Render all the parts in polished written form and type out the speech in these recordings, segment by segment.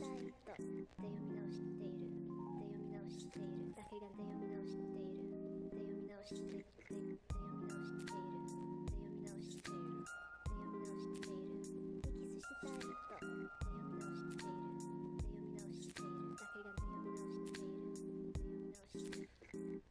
タイルとで読み直しているで読み直しているだけがで読み直しているで読み直しているで読み直しているで読み直しているで読み直しているでキスしたいとで読み直しているで読み直しているだけがで読み直しているで読み直している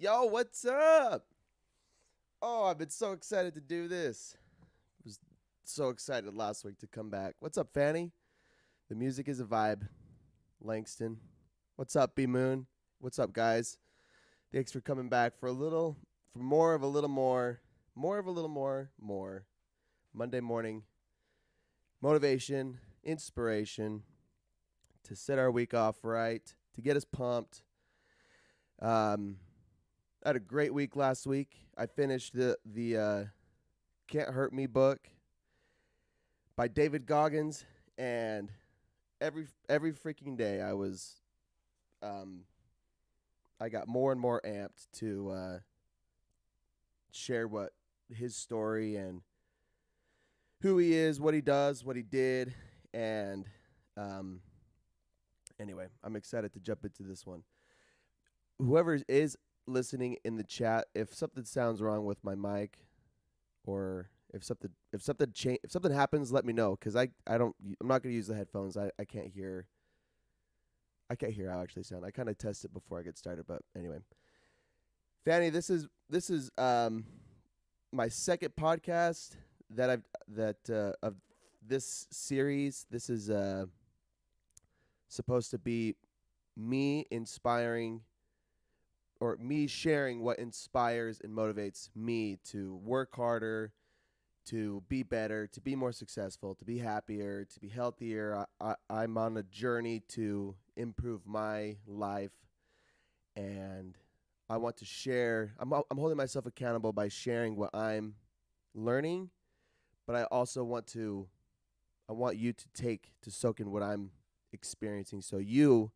Yo, what's up? Oh, I've been so excited to do this. I was so excited last week to come back. What's up, Fanny? The music is a vibe. Langston. What's up, B Moon? What's up, guys? Thanks for coming back for more of a little more of a little more. Monday morning motivation, inspiration to set our week off right, to get us pumped. Um, I had a great week last week. I finished the Can't Hurt Me book by David Goggins, and every freaking day um I got more and more amped to share what his story and who he is, what he does, what he did, and um anyway, I'm excited to jump into this one. Whoever is listening in the chat, if something sounds wrong with my mic, or if something happens, let me know, because I'm not gonna use the headphones. I can't hear how I actually sound. I kind of test it before I get started, but anyway, Fanny, this is my second podcast that I've that of this series. This is supposed to be me inspiring, or me sharing what inspires and motivates me to work harder, to be better, to be more successful, to be happier, to be healthier. I'm on a journey to improve my life, and I want to share. I'm holding myself accountable by sharing what I'm learning, but I want you to soak in what I'm experiencing, so you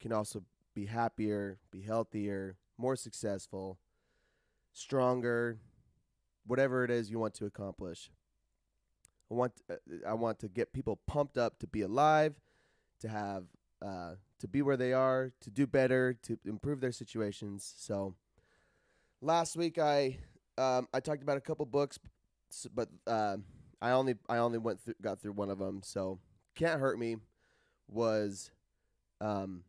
can also be happier, be healthier, more successful, stronger, whatever it is you want to accomplish. I want to get people pumped up to be alive, to have to be where they are, to do better, to improve their situations. So last week I talked about a couple books, but I only got through one of them. So Can't Hurt Me was um,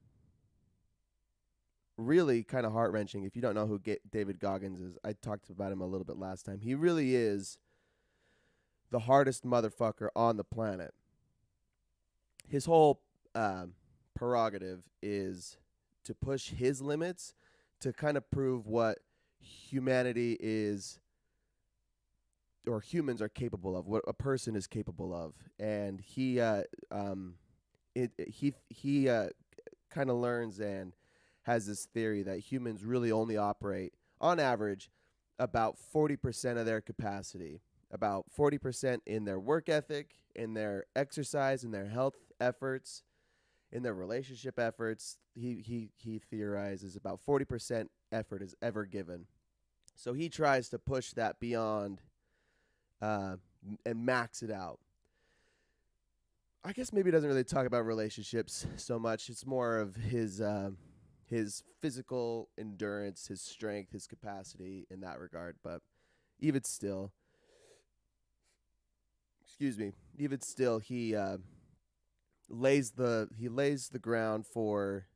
really kind of heart wrenching. If you don't know who David Goggins is, I talked about him a little bit last time. He really is the hardest motherfucker on the planet. His whole prerogative is to push his limits, to kind of prove what humanity is, or humans are capable of, what a person is capable of. And he kind of learns and has this theory that humans really only operate, on average, about 40% of their capacity, about 40% in their work ethic, in their exercise, in their health efforts, in their relationship efforts. He theorizes about 40% effort is ever given. So he tries to push that beyond and max it out. I guess maybe he doesn't really talk about relationships so much. It's more of his physical endurance, his strength, his capacity in that regard. But even still, even still, he lays the ground for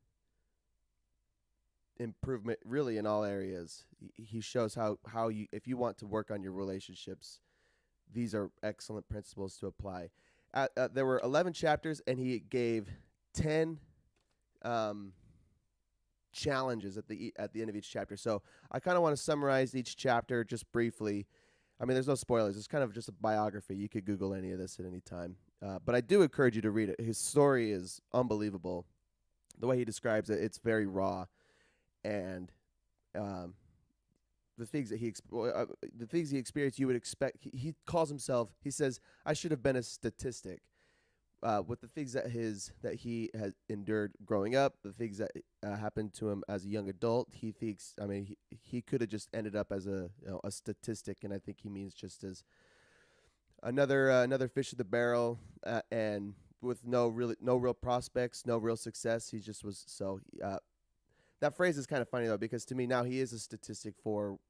improvement, really, in all areas. He shows how you, if you want to work on your relationships, these are excellent principles to apply. There were 11 chapters, and he gave 10 challenges at the end of each chapter. So I kind of want to summarize each chapter just briefly. I mean, there's no spoilers. It's kind of just a biography. You could Google any of this at any time. But I do encourage you to read it. His story is unbelievable. The way he describes it, it's very raw, and the things that the things he experienced, you would expect. He calls himself. He says, "I should have been a statistic." With the things that he has endured growing up, the things that happened to him as a young adult, he thinks. I mean, he could have just ended up as a statistic, and I think he means just as another fish in the barrel, and with no real prospects, no real success. He just was so. That phrase is kind of funny though, because to me now he is a statistic for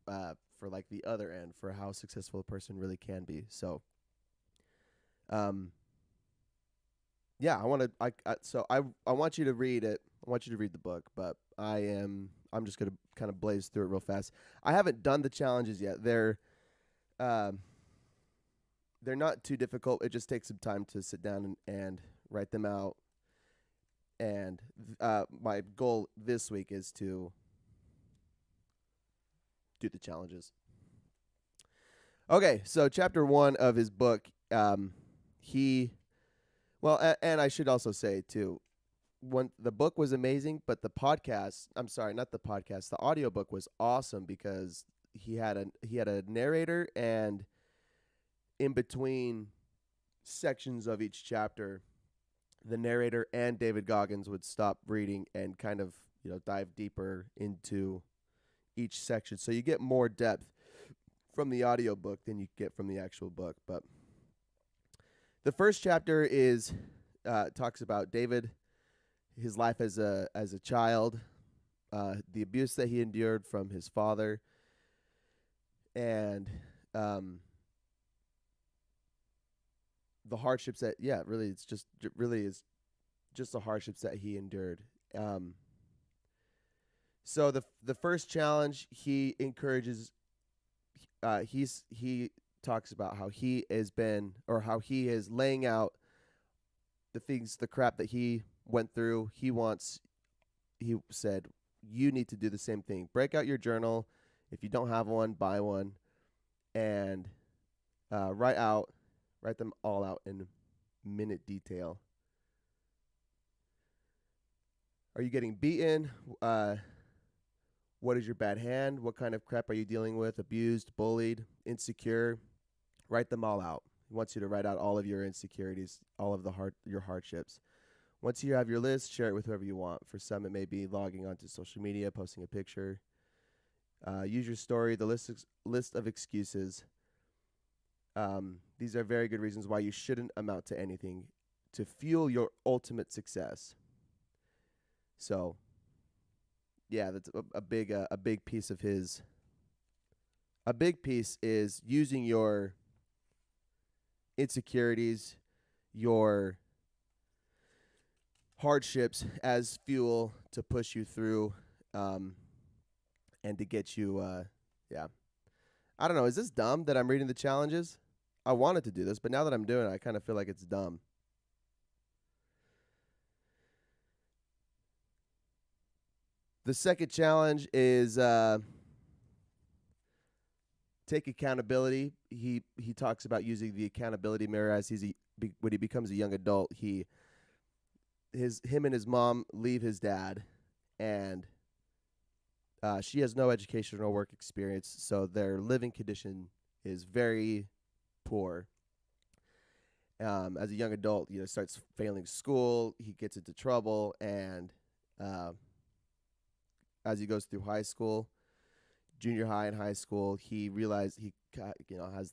like the other end, for how successful a person really can be. So, yeah, I want you to read it. I want you to read the book, but I'm just gonna kind of blaze through it real fast. I haven't done the challenges yet. Um, they're not too difficult. It just takes some time to sit down and write them out. And my goal this week is to do the challenges. Okay, so chapter 1 of his book, and I should also say too, when the book was amazing, but I'm sorry, not the podcast, the audiobook was awesome because he had a narrator, and in between sections of each chapter, the narrator and David Goggins would stop reading and kind of, dive deeper into each section. So you get more depth from the audiobook than you get from the actual book. But the first chapter is talks about David, his life as a child, the abuse that he endured from his father, and the hardships that really is just the hardships that he endured. So the first challenge, he encourages. He talks about how he is laying out the crap that he went through. He said, you need to do the same thing. Break out your journal. If you don't have one, buy one, and write them all out in minute detail. Are you getting beaten? What is your bad hand? What kind of crap are you dealing with? Abused, bullied, insecure? Write them all out. He wants you to write out all of your insecurities, all of your hardships. Once you have your list, share it with whoever you want. For some, it may be logging onto social media, posting a picture. Use your story, the list of excuses. These are very good reasons why you shouldn't amount to anything to fuel your ultimate success. So, yeah, that's a big piece of his. A big piece is using your insecurities, your hardships as fuel to push you through, and to get you. I don't know. Is this dumb that I'm reading the challenges? I wanted to do this, but now that I'm doing it, I kind of feel like it's dumb. The second challenge is take accountability. He talks about using the accountability mirror as when he becomes a young adult. Him and his mom leave his dad, and she has no education or work experience, so their living condition is very poor. As a young adult, starts failing school. He gets into trouble, and as he goes through high school, junior high and high school, he has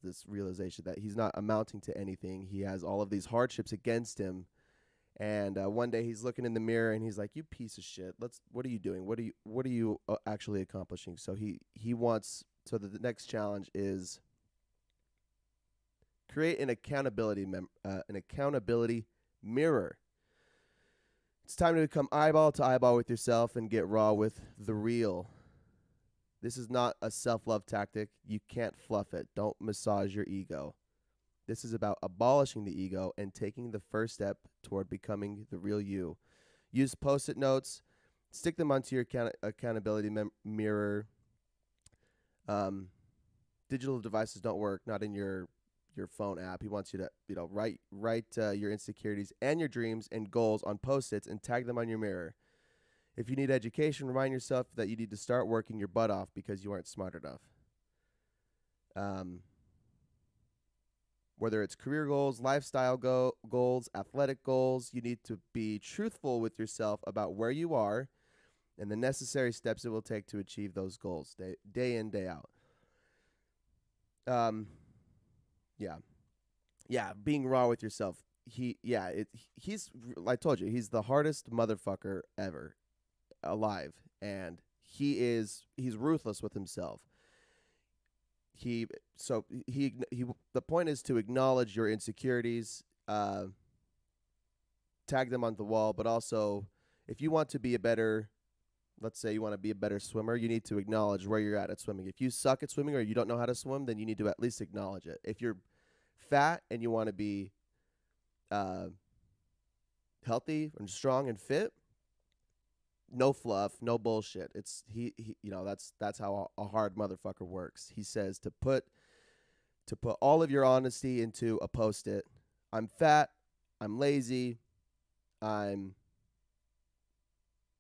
this realization that he's not amounting to anything. He has all of these hardships against him, and one day he's looking in the mirror and he's like, "You piece of shit! What are you doing? What are you actually accomplishing?" So he wants. So the next challenge is create an accountability mirror. It's time to become eyeball to eyeball with yourself and get raw with the real. This is not a self-love tactic. You can't fluff it. Don't massage your ego. This is about abolishing the ego and taking the first step toward becoming the real you. Use Post-it notes. Stick them onto your accountability mirror. Digital devices don't work, not in your phone app. He wants you to write your insecurities and your dreams and goals on Post-its and tag them on your mirror. If you need education, remind yourself that you need to start working your butt off because you aren't smart enough. Whether it's career goals, lifestyle goals, athletic goals, you need to be truthful with yourself about where you are and the necessary steps it will take to achieve those goals day in, day out. Being raw with yourself. I told you, he's the hardest motherfucker ever alive, and he's ruthless with himself. The point is to acknowledge your insecurities, tag them on the wall, but also if you want to be a better let's say you want to be a better swimmer, you need to acknowledge where you're at swimming. If you suck at swimming or you don't know how to swim, then you need to at least acknowledge it. If you're fat and you want to be uh, healthy and strong and fit, no fluff, no bullshit. It's he you know, that's how a hard motherfucker works. He says to put all of your honesty into a post-it. I'm fat, I'm lazy, I'm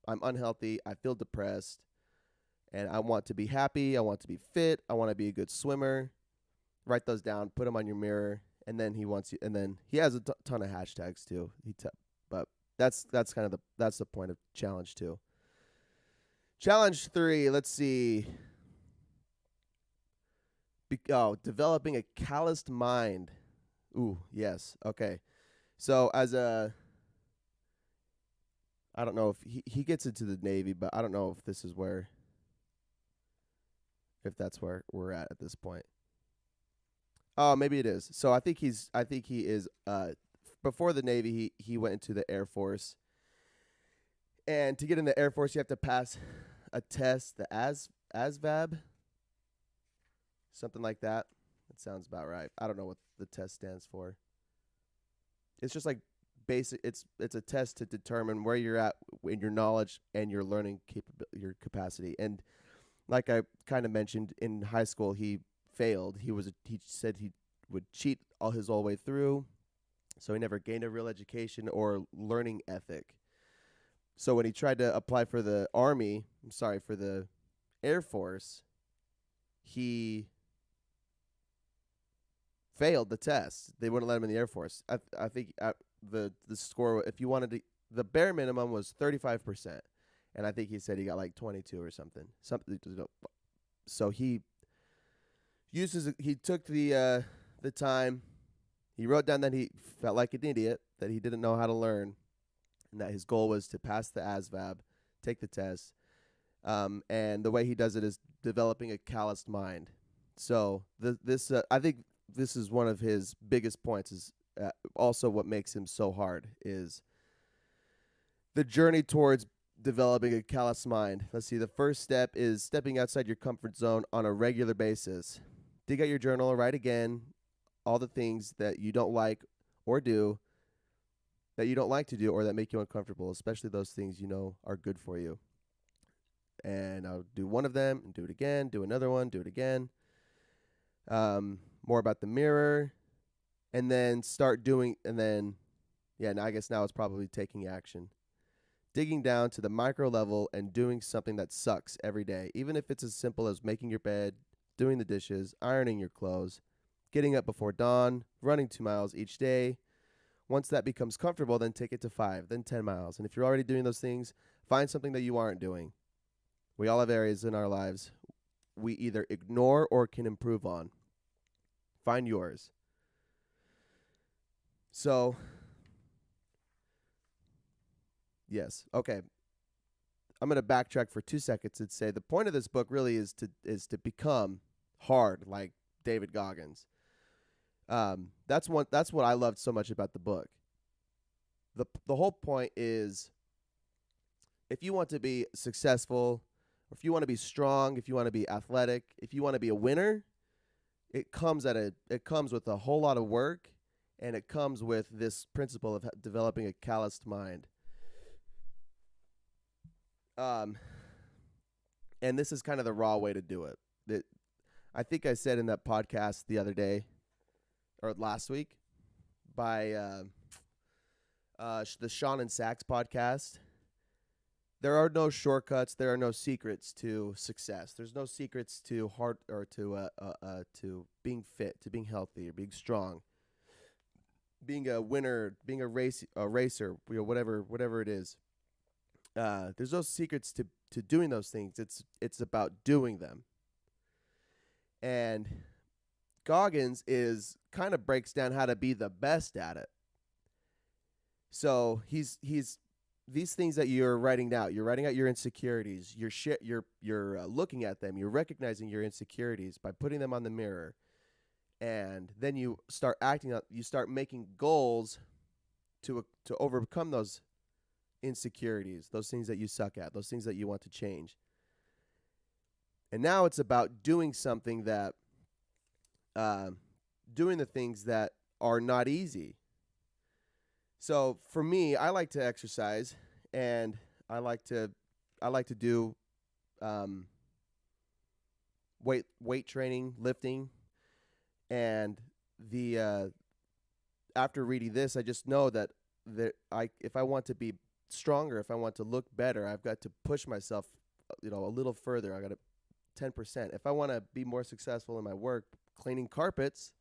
unhealthy, I feel depressed, and I want to be happy, I want to be fit, I want to be a good swimmer. Write those down, put them on your mirror, and then he has a ton of hashtags too. But that's kind of that's the point of challenge 2. Challenge 3, let's see. Developing a calloused mind. Ooh, yes. Okay. So I don't know if he gets into the Navy, but I don't know if that's where we're at this point. Oh, maybe it is. So I think he is before the Navy, he went into the Air Force. And to get in the Air Force, you have to pass a test, the ASVAB, something like that. That sounds about right. I don't know what the test stands for. It's just like basic. It's a test to determine where you're at in your knowledge and your learning your capacity. And like I kind of mentioned, in high school, he failed. He said he would cheat all his whole way through, so he never gained a real education or learning ethic. So when he tried to apply for the for the Air Force, he failed the test. They wouldn't let him in the Air Force. I think the score, if you wanted to, the bare minimum was 35%, and I think he said he got like 22 or something. So he took the time. He wrote down that he felt like an idiot, that he didn't know how to learn, and that his goal was to pass the ASVAB, take the test. And the way he does it is developing a calloused mind. So I think this is one of his biggest points, is also what makes him so hard, is the journey towards developing a calloused mind. Let's see. The first step is stepping outside your comfort zone on a regular basis. Dig out your journal, write again all the things that you don't like or do, that you don't like to do, or that make you uncomfortable, especially those things you know are good for you. And I'll do one of them and do it again, do another one, do it again. More about the mirror, and then I guess now it's probably taking action. Digging down to the micro level and doing something that sucks every day, even if it's as simple as making your bed, doing the dishes, ironing your clothes, getting up before dawn, running 2 miles each day. Once that becomes comfortable, then take it to 5, then 10 miles. And if you're already doing those things, find something that you aren't doing. We all have areas in our lives we either ignore or can improve on. Find yours. So, yes. Okay. I'm going to backtrack for 2 seconds and say the point of this book really is to become hard like David Goggins. That's what I loved so much about the book. The whole point is, if you want to be successful, if you want to be strong, if you want to be athletic, if you want to be a winner, it comes with a whole lot of work, and it comes with this principle of developing a calloused mind. And this is kind of the raw way to do it. I think I said in that podcast the other day, or last week, by the Sean and Sachs podcast. There are no shortcuts. There are no secrets to success. There's no secrets to to being fit, to being healthy, or being strong, being a winner, being a racer, whatever it is. There's no secrets to doing those things. It's about doing them. And Goggins kind of breaks down how to be the best at it. So he's these things that you're writing out your insecurities. You're looking at them. You're recognizing your insecurities by putting them on the mirror, and then you start acting out. You start making goals to overcome those insecurities, those things that you suck at, those things that you want to change. And now it's about doing something that, doing the things that are not easy. So for me, I like to exercise, and I like to do weight training, lifting, and the after reading this, I just know that if I want to be stronger, if I want to look better, I've got to push myself, a little further. I got to 10%. If I want to be more successful in my work, cleaning carpets,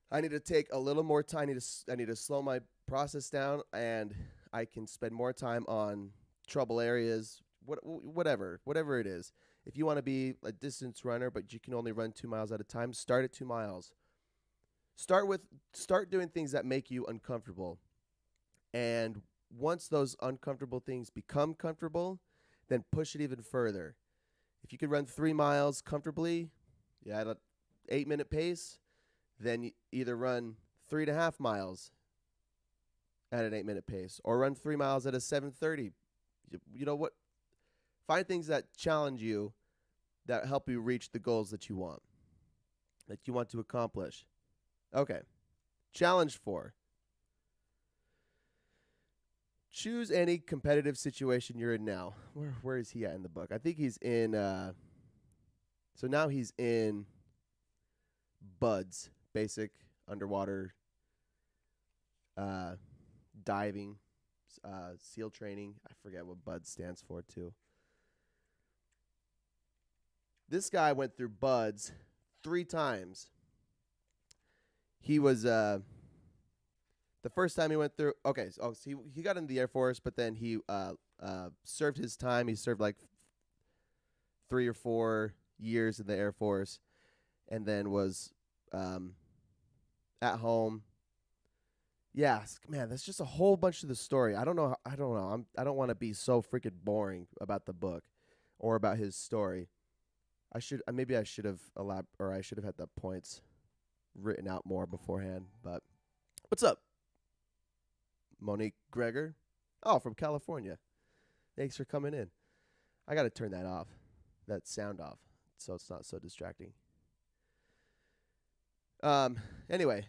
I need to take a little more time. I need to slow my process down, and I can spend more time on trouble areas, whatever it is. If you want to be a distance runner, but you can only run 2 miles at a time, start at 2 miles. Start doing things that make you uncomfortable. And once those uncomfortable things become comfortable, then push it even further. If you could run 3 miles comfortably, at an 8-minute pace, then you either run 3.5 miles at an 8-minute pace, or run 3 miles at a 7:30. You know what? Find things that challenge you, that help you reach the goals that you want to accomplish. Okay. Challenge 4. Choose any competitive situation you're in now. Where is he at in the book? I think he's in so now he's in BUD/S, basic underwater diving, SEAL training. I forget what BUD/S stands for too. This guy went through BUD/S 3 times. He was the first time he went through. Okay, so he got into the Air Force, but then he served his time. He served like 3 or 4 years in the Air Force, and then was at home. Yeah, man, that's just a whole bunch of the story. I don't know. I don't want to be so freaking boring about the book or about his story. I should have had the points written out more beforehand. But what's up, Monique Gregor? Oh, from California. Thanks for coming in. I got to turn that sound off, so it's not so distracting. Anyway,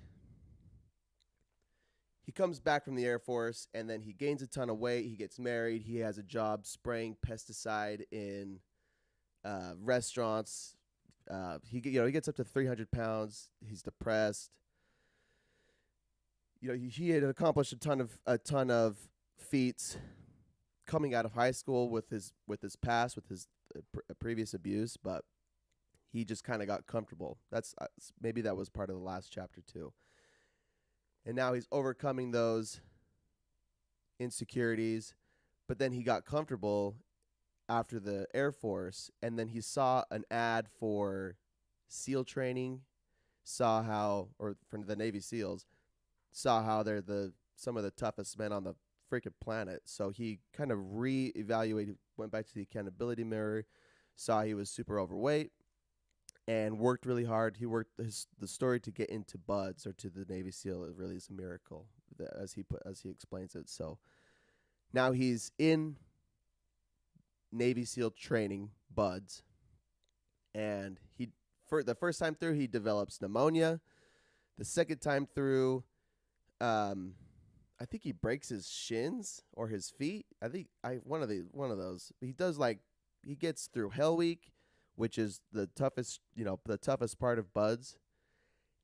he comes back from the Air Force, and then he gains a ton of weight. He gets married. He has a job spraying pesticide in restaurants. He gets up to 300 pounds. He's depressed. He had accomplished a ton of feats coming out of high school with his past, with his previous abuse, but he just kind of got comfortable. That's maybe that was part of the last chapter too. And now he's overcoming those insecurities, but then he got comfortable after the Air Force, and then he saw an ad for SEAL training, or from the Navy SEALs, saw how they're some of the toughest men on the freaking planet. So he kind of reevaluated, went back to the accountability mirror, saw he was super overweight, and worked really hard. He worked the story to get into BUD/S, or to the Navy SEAL. It really is a miracle, as he explains it. So now he's in Navy SEAL training, BUD/S, and the first time through he develops pneumonia. The second time through, I think he breaks his shins or his feet. I think one of those. He does, he gets through Hell Week, which is the toughest part of BUD/S,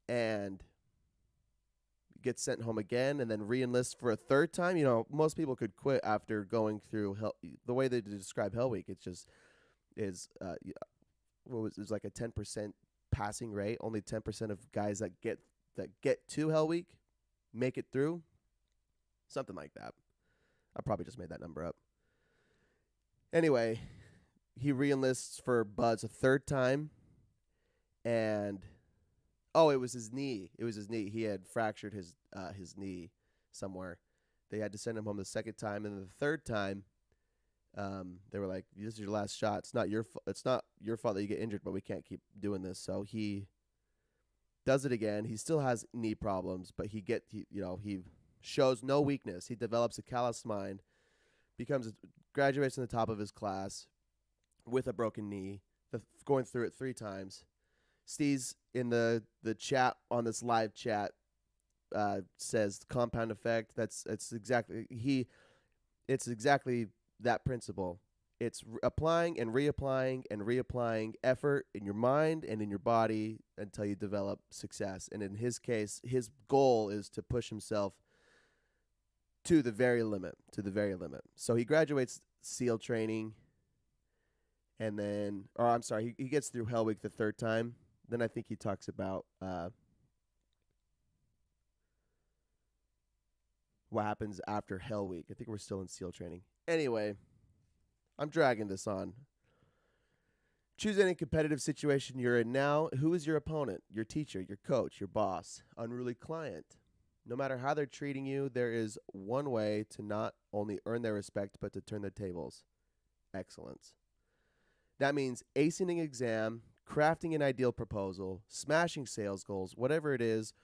and gets sent home again, and then re-enlists for a third time. Most people could quit after going through the way they describe Hell Week. It just is it's like a 10% passing rate. Only 10% of guys that get to Hell Week make it through. Something like that. I probably just made that number up. Anyway, he re-enlists for BUD/S a third time, and it was his knee. He had fractured his knee somewhere. They had to send him home the second time, and the third time, they were like, "This is your last shot. It's not your fault that you get injured, but we can't keep doing this." So he does it again. He still has knee problems, but he shows no weakness. He develops a calloused mind, graduates in the top of his class with a broken knee, going through it 3 times. Steve's in the chat on this live chat says compound effect. It's exactly that principle. It's applying and reapplying effort in your mind and in your body until you develop success. And in his case, his goal is to push himself to the very limit. So he graduates SEAL training, and then, he gets through Hell Week the 3rd time. Then I think he talks about what happens after Hell Week. I think we're still in SEAL training. Anyway, I'm dragging this on. Choose any competitive situation you're in now. Who is your opponent? Your teacher, your coach, your boss, unruly client. No matter how they're treating you, there is one way to not only earn their respect, but to turn the tables. Excellence. That means acing an exam, crafting an ideal proposal, smashing sales goals, whatever it is.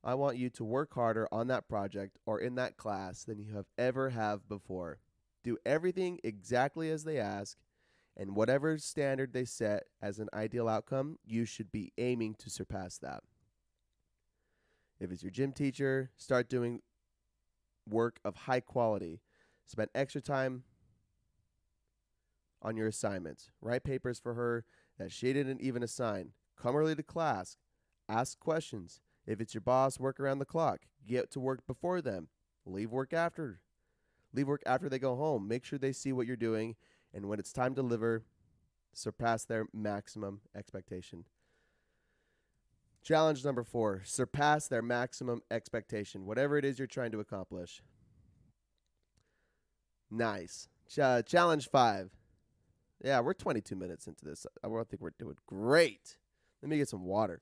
I want you to work harder on that project or in that class than you have ever have before. Do everything exactly as they ask, and whatever standard they set as an ideal outcome, you should be aiming to surpass that. If it's your gym teacher, start doing work of high quality. Spend extra time on your assignments. Write papers for her that she didn't even assign. Come early to class. Ask questions. If it's your boss, work around the clock. Get to work before them. Leave work after they go home. Make sure they see what you're doing, and when it's time to deliver, surpass their maximum expectation. Challenge number 4, surpass their maximum expectation, whatever it is you're trying to accomplish. Nice. Challenge 5. Yeah, we're 22 minutes into this. I think we're doing great. Let me get some water.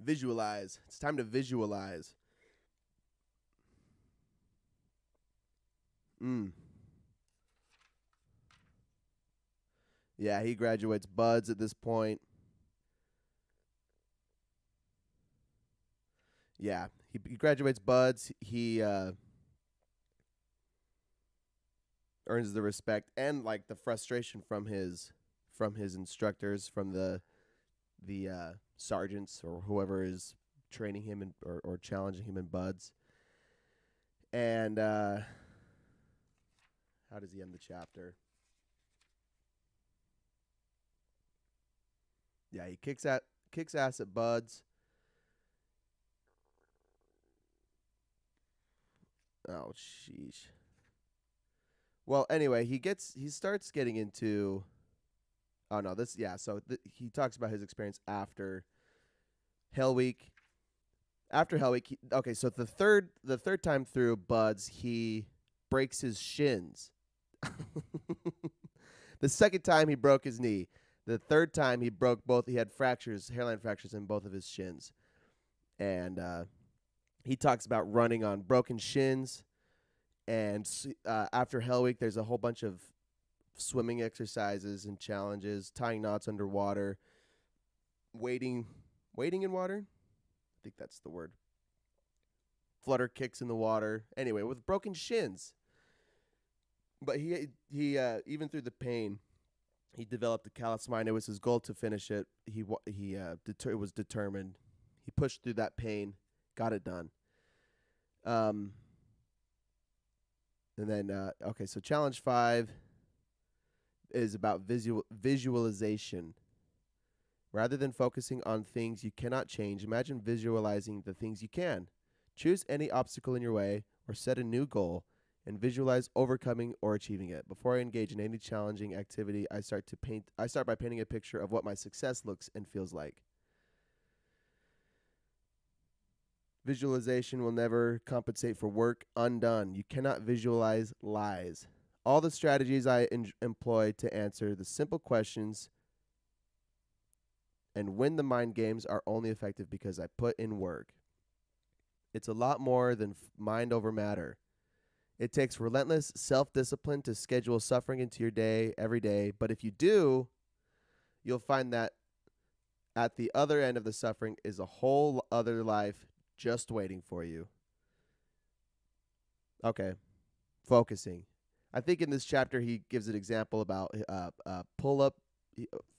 Visualize. It's time to visualize. Yeah, he graduates buds at this point. Yeah, he graduates buds. He earns the respect and like the frustration from his instructors, from the sergeants or whoever is training him or challenging him in buds. And how does he end the chapter? Yeah, he kicks ass at buds. Oh, sheesh. Well, anyway, he starts getting into. Oh no, he talks about his experience after Hell Week. After Hell Week, so the third time through buds, he breaks his shins. The second time he broke his knee. The third time he broke both. He had hairline fractures in both of his shins, and he talks about running on broken shins. And after Hell Week, there's a whole bunch of swimming exercises and challenges, tying knots underwater, wading in water. I think that's the word. Flutter kicks in the water. Anyway, with broken shins. But he even through the pain, he developed a callous mind. It was his goal to finish it. He was determined. He pushed through that pain, got it done. And then so challenge 5 is about visualization. Rather than focusing on things you cannot change, imagine visualizing the things you can. Choose any obstacle in your way or set a new goal and visualize overcoming or achieving it. Before I engage in any challenging activity, I start by painting a picture of what my success looks and feels like. Visualization will never compensate for work undone. You cannot visualize lies. All the strategies I employ to answer the simple questions and win the mind games are only effective because I put in work. It's a lot more than mind over matter. It takes relentless self-discipline to schedule suffering into your day every day, but if you do, you'll find that at the other end of the suffering is a whole other life just waiting for you. Okay, focusing. I think in this chapter he gives an example about pull up.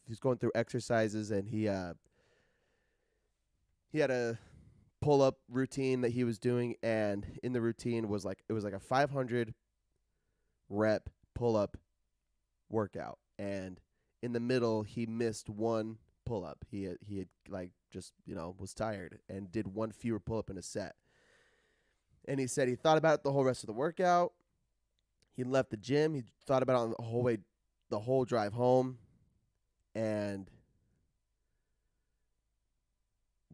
He's going through exercises, and he had a pull up routine that he was doing, and in the routine was like it was like a 500 rep pull up workout, and in the middle he missed one pull up. He had like just was tired and did one fewer pull up in a set. And he said he thought about it the whole rest of the workout. He left the gym. He thought about it on the whole drive home, and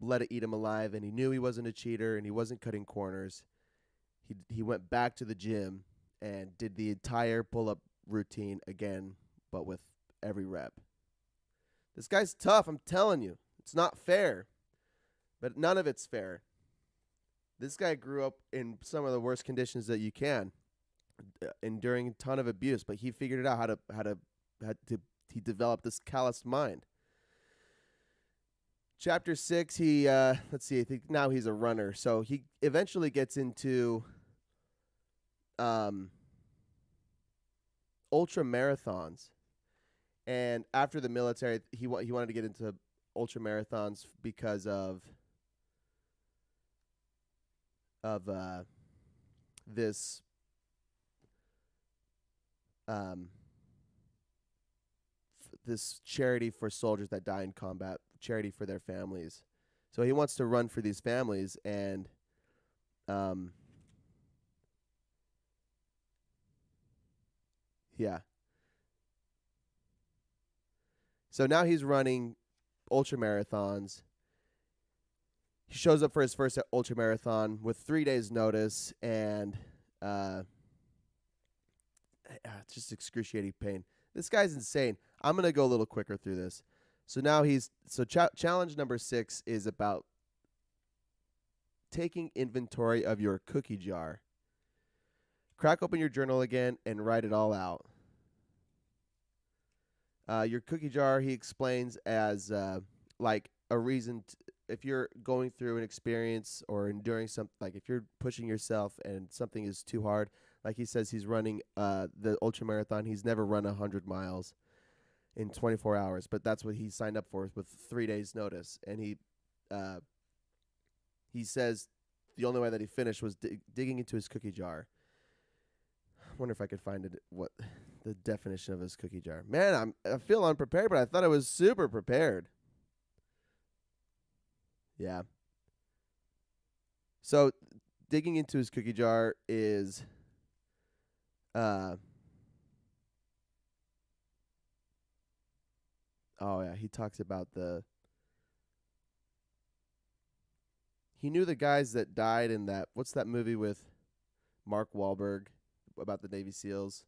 let it eat him alive. And he knew he wasn't a cheater, and he wasn't cutting corners. He went back to the gym and did the entire pull-up routine again, but with every rep. This guy's tough, I'm telling you. It's not fair, but none of it's fair. This guy grew up in some of the worst conditions that you can, enduring a ton of abuse, but he figured it out he developed this calloused mind. Chapter 6, he let's see, I think now he's a runner. So he eventually gets into ultra marathons. And after the military, he wanted to get into ultra marathons because of this this charity for soldiers that die in combat, charity for their families. So he wants to run for these families, and yeah. So now he's running ultra marathons. He shows up for his first ultra marathon with 3 days notice, and it's just excruciating pain. This guy's insane. I'm going to go a little quicker through this. So now challenge number 6 is about taking inventory of your cookie jar. Crack open your journal again and write it all out. Your cookie jar, he explains as like a reason if you're going through an experience or enduring something, like if you're pushing yourself and something is too hard, like he says he's running the ultra marathon. He's never run 100 miles in 24 hours, but that's what he signed up for with 3 days notice. And he says the only way that he finished was digging into his cookie jar. I wonder if I could find what the definition of his cookie jar. Man, I feel unprepared, but I thought I was super prepared. Yeah. So digging into his cookie jar is oh yeah, he talks about he knew the guys that died in what's that movie with Mark Wahlberg about the Navy SEALs?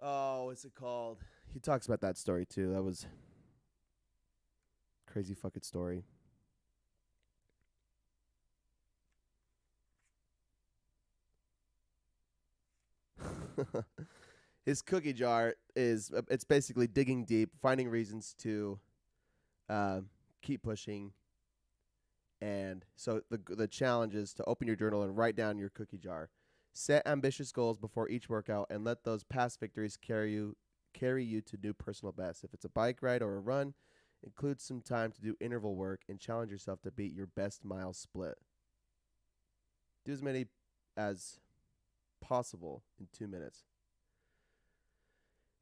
Oh, what's it called? He talks about that story too. That was crazy fucking story. His cookie jar it's basically digging deep, finding reasons to keep pushing. And so the challenge is to open your journal and write down your cookie jar. Set ambitious goals before each workout and let those past victories carry you to new personal bests. If it's a bike ride or a run, include some time to do interval work and challenge yourself to beat your best mile split. Do as many as possible in 2 minutes.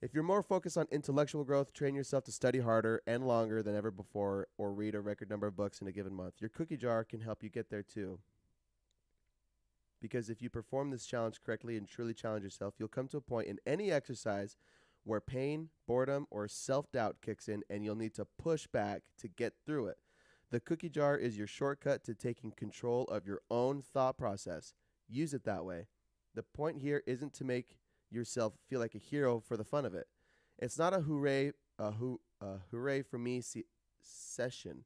If you're more focused on intellectual growth, train yourself to study harder and longer than ever before or read a record number of books in a given month. Your cookie jar can help you get there too. Because if you perform this challenge correctly and truly challenge yourself, you'll come to a point in any exercise where pain, boredom, or self-doubt kicks in and you'll need to push back to get through it. The cookie jar is your shortcut to taking control of your own thought process. Use it that way. The point here isn't to make yourself feel like a hero for the fun of it. It's not a hooray for me session.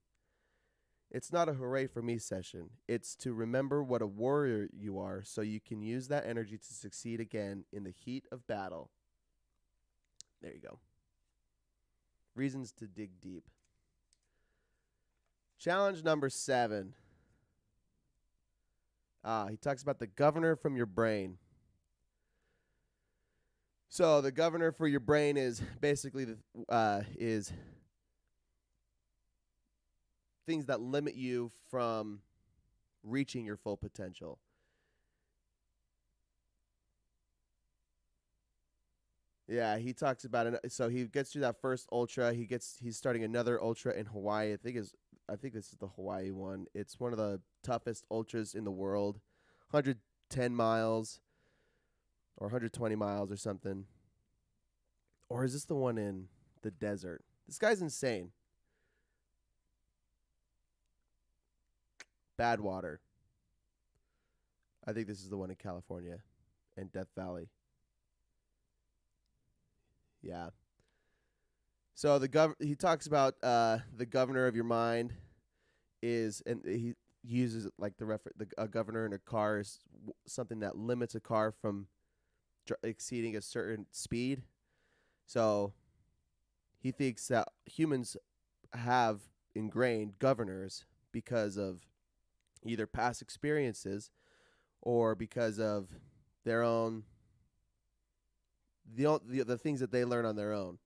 It's not a hooray for me session. It's to remember what a warrior you are so you can use that energy to succeed again in the heat of battle. There you go. Reasons to dig deep. Challenge number 7. He talks about the governor from your brain. So the governor for your brain is basically is things that limit you from reaching your full potential. Yeah, he talks about it. So he gets through that first ultra. He's starting another ultra in Hawaii. I think this is the Hawaii one. It's one of the toughest ultras in the world. 110 miles or 120 miles or something. Or is this the one in the desert? This guy's insane. Badwater. I think this is the one in California and Death Valley. Yeah. So he talks about the governor of your mind is, and he uses it like a governor in a car is something that limits a car from exceeding a certain speed. So he thinks that humans have ingrained governors because of either past experiences or because of their own the things that they learn on their own.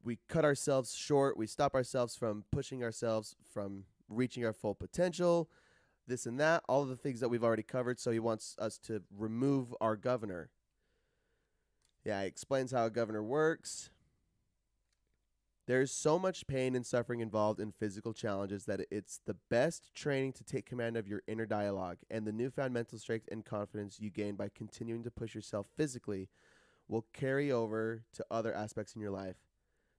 We cut ourselves short. We stop ourselves from pushing ourselves from reaching our full potential. This and that, all of the things that we've already covered. So he wants us to remove our governor. Yeah, he explains how a governor works. There's so much pain and suffering involved in physical challenges that it's the best training to take command of your inner dialogue, and the newfound mental strength and confidence you gain by continuing to push yourself physically will carry over to other aspects in your life.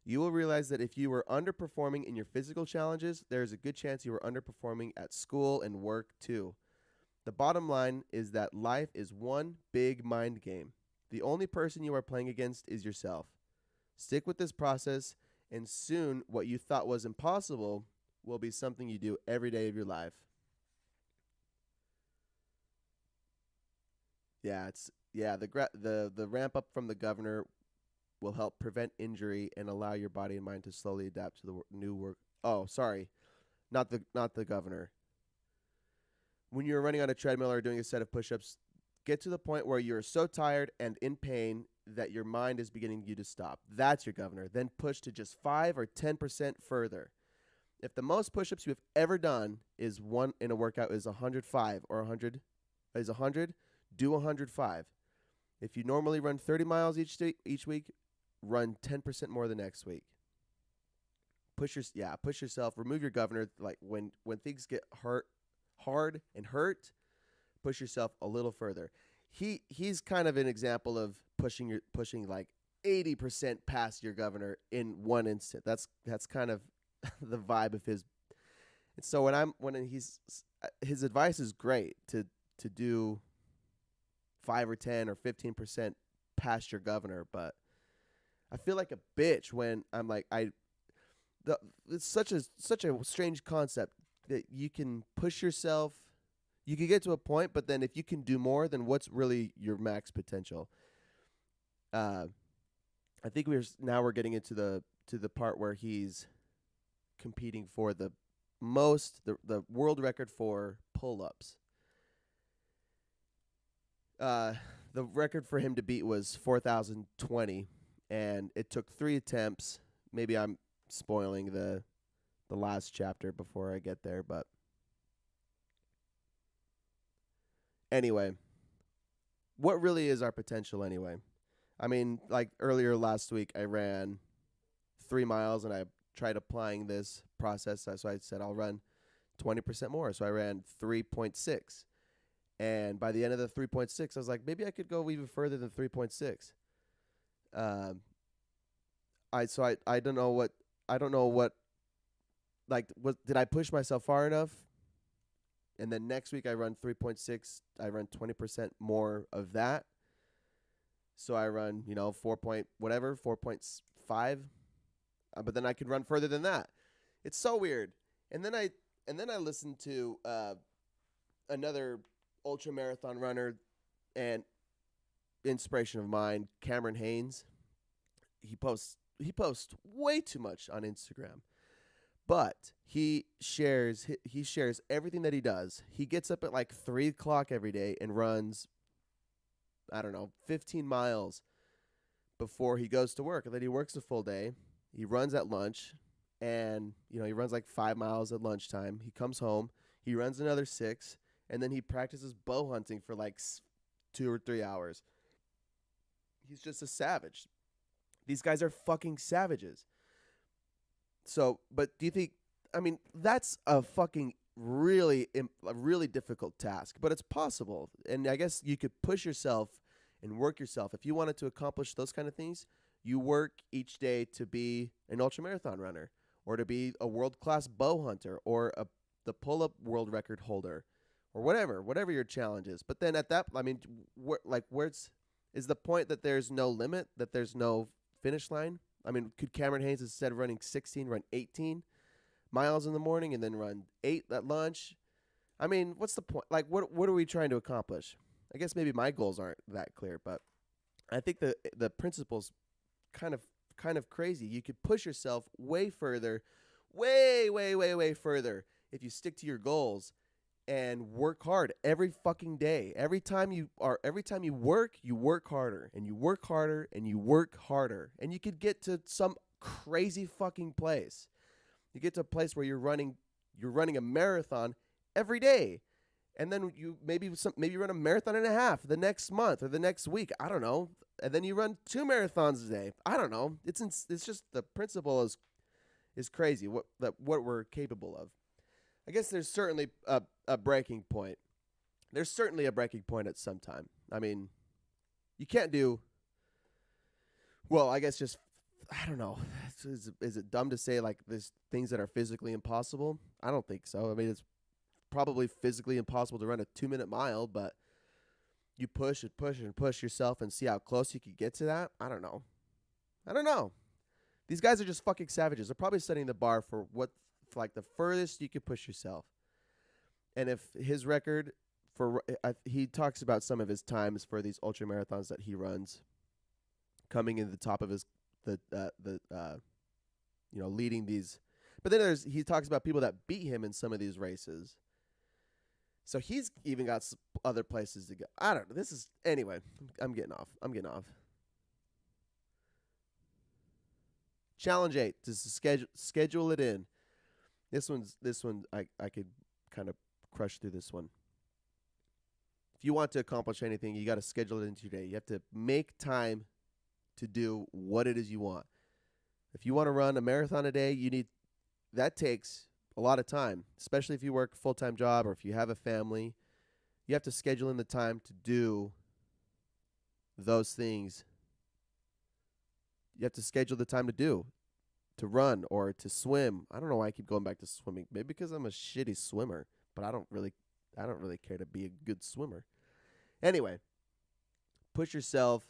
You will realize that if you were underperforming in your physical challenges, there is a good chance you were underperforming at school and work too. The bottom line is that life is one big mind game. The only person you are playing against is yourself. Stick with this process, and soon what you thought was impossible will be something you do every day of your life. The ramp up from the governor will help prevent injury and allow your body and mind to slowly adapt to the new work. Oh, sorry. Not the governor. When you're running on a treadmill or doing a set of push-ups, get to the point where you're so tired and in pain that your mind is beginning you to stop. That's your governor. Then push to just 5 or 10% further. If the most push-ups you've ever done is one in a workout is 105 or 100 is 100, do 105. If you normally run 30 miles each week, run 10% more the next week. Push yourself. Remove your governor. Like when things get hard and hurt, push yourself a little further. He's kind of an example of pushing like 80% past your governor in one instant. That's kind of the vibe of his. And so his advice is great to do 5 or 10 or 15% past your governor, but I feel like a bitch when I'm like it's such a strange concept that you can push yourself. You can get to a point, but then if you can do more, then what's really your max potential? I think we're getting into the part where he's competing for the world record for pull-ups. The record for him to beat was 4,020, and it took 3 attempts. Maybe I'm spoiling the last chapter before I get there, but anyway, what really is our potential anyway? I mean, like earlier last week, I ran 3 miles, and I tried applying this process, so I said I'll run 20% more, so I ran 3.6. And by the end of the 3.6, I was like, maybe I could go even further than 3.6. I don't know what, did I push myself far enough? And then next week I run 3.6. I run 20% more of that. So I run, 4.5. But then I could run further than that. It's so weird. And then I listened to another ultra marathon runner and inspiration of mine, Cameron Hanes, he posts way too much on Instagram. But he shares everything that he does. He gets up at like 3 o'clock every day and runs, I don't know, 15 miles before he goes to work. And then he works a full day. He runs at lunch, and he runs like 5 miles at lunchtime. He comes home, he runs another 6, and then he practices bow hunting for like 2 or 3 hours. He's just a savage. These guys are fucking savages. So, but do you think? I mean, that's a fucking a really difficult task, but it's possible. And I guess you could push yourself and work yourself if you wanted to accomplish those kind of things. You work each day to be an ultramarathon runner, or to be a world class bow hunter, or the pull up world record holder, or whatever your challenge is. But then at that, I mean, where's is the point that there's no limit, that there's no finish line? I mean, could Cameron Haynes, instead of running 16, run 18 miles in the morning and then run 8 at lunch? I mean, what's the point? Like, what are we trying to accomplish? I guess maybe my goals aren't that clear, but I think the principle's kind of crazy. You could push yourself way further, way further if you stick to your goals and work hard every fucking day. Every time you work harder, and you work harder, and you work harder, and you could get to some crazy fucking place. You get to a place where you're running a marathon every day, and then you maybe run a marathon and a half the next month or the next week. I don't know, and then you run 2 marathons a day. I don't know. It's just the principle is crazy. What we're capable of. I guess there's certainly a breaking point. There's certainly a breaking point at some time. I mean, you can't do. Well, I guess just, I don't know. Is it dumb to say like there's things that are physically impossible? I don't think so. I mean, it's probably physically impossible to run a 2-minute mile, but you push and push and push yourself and see how close you could get to that. I don't know. These guys are just fucking savages. They're probably setting the bar for like the furthest you could push yourself. And if his record he talks about some of his times for these ultra marathons that he runs, coming in the top of his leading these. But then he talks about people that beat him in some of these races. So he's even got other places to go. I don't know. Anyway, I'm getting off. Challenge 8, to schedule it in. This one I could kind of crush through this one. If you want to accomplish anything, you got to schedule it into your day. You have to make time to do what it is you want. If you want to run a marathon a day, that takes a lot of time, especially if you work a full-time job or if you have a family. You have to schedule in the time to do those things. You have to schedule the time to run or to swim. I don't know why I keep going back to swimming. Maybe because I'm a shitty swimmer, but I don't really care to be a good swimmer. Anyway, push yourself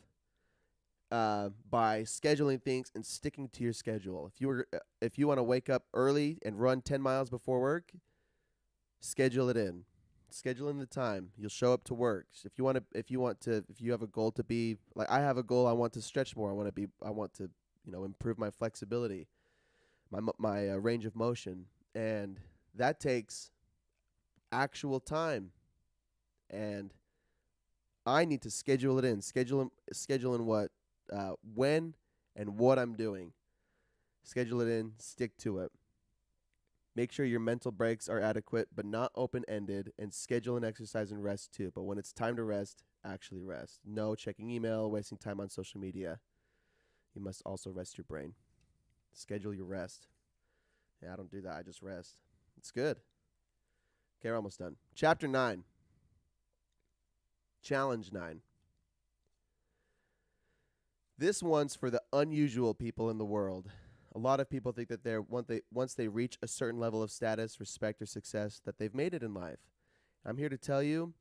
by scheduling things and sticking to your schedule. If you want to wake up early and run 10 miles before work, schedule it in. Schedule in the time. You'll show up to work. If you have a goal to be like I have a goal, I want to stretch more. I want to improve my flexibility, my range of motion, and that takes actual time. And I need to schedule it in. Schedule in what, when, and what I'm doing. Schedule it in. Stick to it. Make sure your mental breaks are adequate but not open-ended, and schedule an exercise and rest too. But when it's time to rest, actually rest. No checking email, wasting time on social media. You must also rest your brain. Schedule your rest. Yeah, I don't do that. I just rest. It's good. Okay, we're almost done. Chapter 9. Challenge 9. This one's for the unusual people in the world. A lot of people think that once they reach a certain level of status, respect, or success, that they've made it in life. I'm here to tell you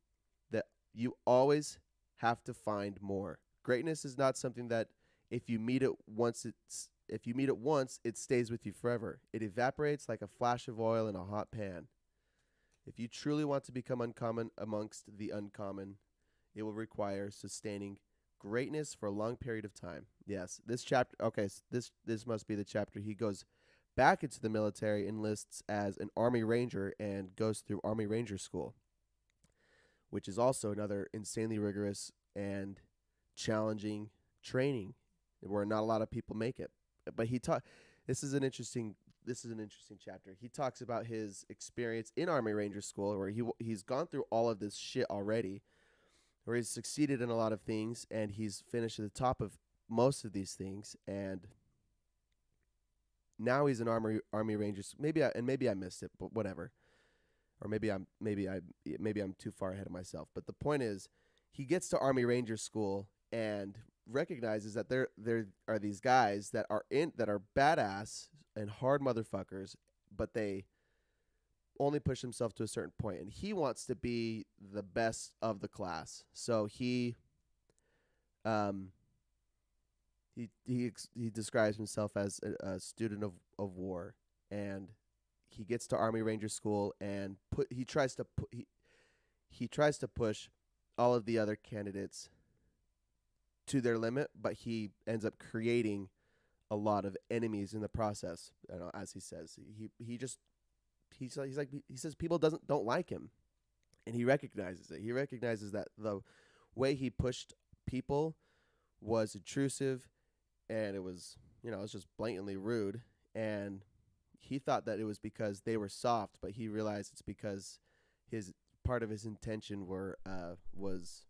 that you always have to find more. Greatness is not something that if you meet it once, it stays with you forever. It evaporates like a flash of oil in a hot pan. If you truly want to become uncommon amongst the uncommon, it will require sustaining greatness for a long period of time. Yes, this chapter. Okay, this must be the chapter he goes back into the military, enlists as an Army Ranger, and goes through Army Ranger school, which is also another insanely rigorous and challenging training where not a lot of people make it. But he taught. This is an interesting. This is an interesting chapter. He talks about his experience in Army Ranger school, where he's gone through all of this shit already, where he's succeeded in a lot of things, and he's finished at the top of most of these things, and now he's an Army Ranger. Maybe I missed it, but whatever. Or maybe I'm too far ahead of myself. But the point is, he gets to Army Ranger school and recognizes that there are these guys that are badass and hard motherfuckers, but they only push themselves to a certain point, and he wants to be the best of the class. So he describes himself as a student of war, and he gets to Army Ranger school and he tries to push all of the other candidates to their limit, but he ends up creating a lot of enemies in the process. As he says, he says people don't like him, and he recognizes it. He recognizes that the way he pushed people was intrusive, and it was just blatantly rude, and he thought that it was because they were soft, but he realized it's because his part of his intention was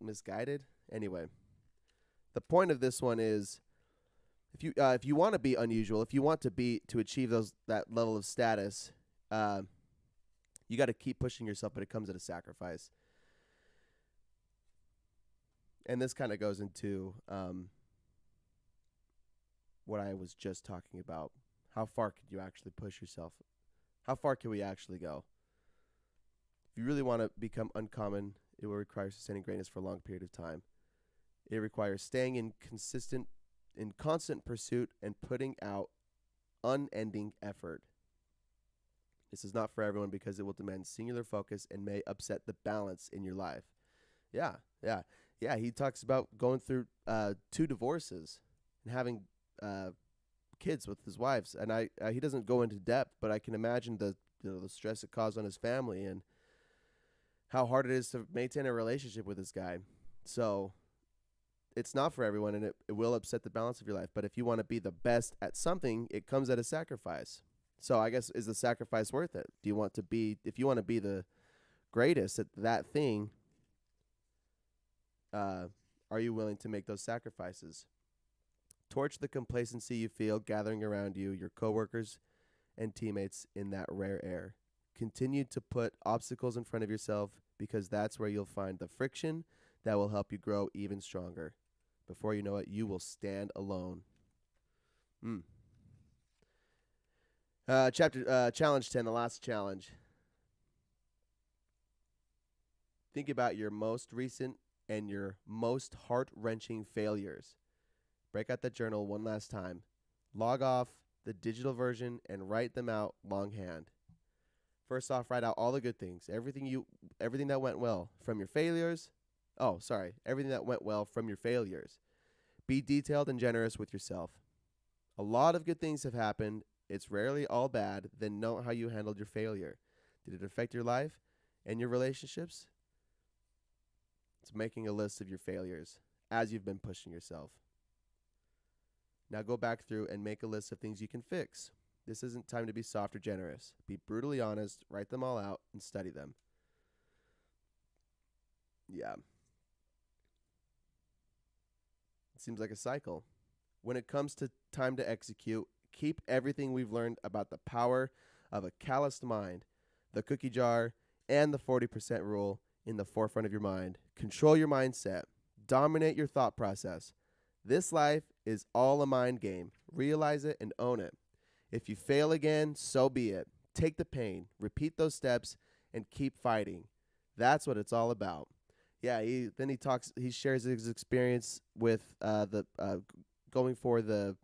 misguided. Anyway, the point of this one is, if you want to be unusual, if you want to achieve that level of status, you got to keep pushing yourself, but it comes at a sacrifice. And this kind of goes into what I was just talking about. How far can you actually push yourself? How far can we actually go? If you really want to become uncommon, it will require sustaining greatness for a long period of time. It requires staying in constant pursuit and putting out unending effort. This is not for everyone because it will demand singular focus and may upset the balance in your life. Yeah. He talks about going through 2 divorces and having kids with his wives, and he doesn't go into depth, but I can imagine the stress it caused on his family and how hard it is to maintain a relationship with this guy. So it's not for everyone, and it will upset the balance of your life. But if you want to be the best at something, it comes at a sacrifice. So I guess, is the sacrifice worth it? If you want to be the greatest at that thing, are you willing to make those sacrifices? Torch the complacency you feel gathering around you, your coworkers and teammates in that rare air. Continue to put obstacles in front of yourself, because that's where you'll find the friction that will help you grow even stronger. Before you know it, you will stand alone. Challenge 10, the last challenge. Think about your most recent and your most heart-wrenching failures. Break out that journal one last time. Log off the digital version and write them out longhand. First off, write out all the good things, everything that went well from your failures. Everything that went well from your failures. Be detailed and generous with yourself. A lot of good things have happened. It's rarely all bad. Then note how you handled your failure. Did it affect your life and your relationships? It's making a list of your failures as you've been pushing yourself. Now go back through and make a list of things you can fix. This isn't time to be soft or generous. Be brutally honest, write them all out, and study them. Yeah. It seems like a cycle. When it comes to time to execute, keep everything we've learned about the power of a calloused mind, the cookie jar, and the 40% rule in the forefront of your mind. Control your mindset. Dominate your thought process. This life is all a mind game. Realize it and own it. If you fail again, so be it. Take the pain, repeat those steps, and keep fighting. That's what it's all about. Yeah, he shares his experience with going for the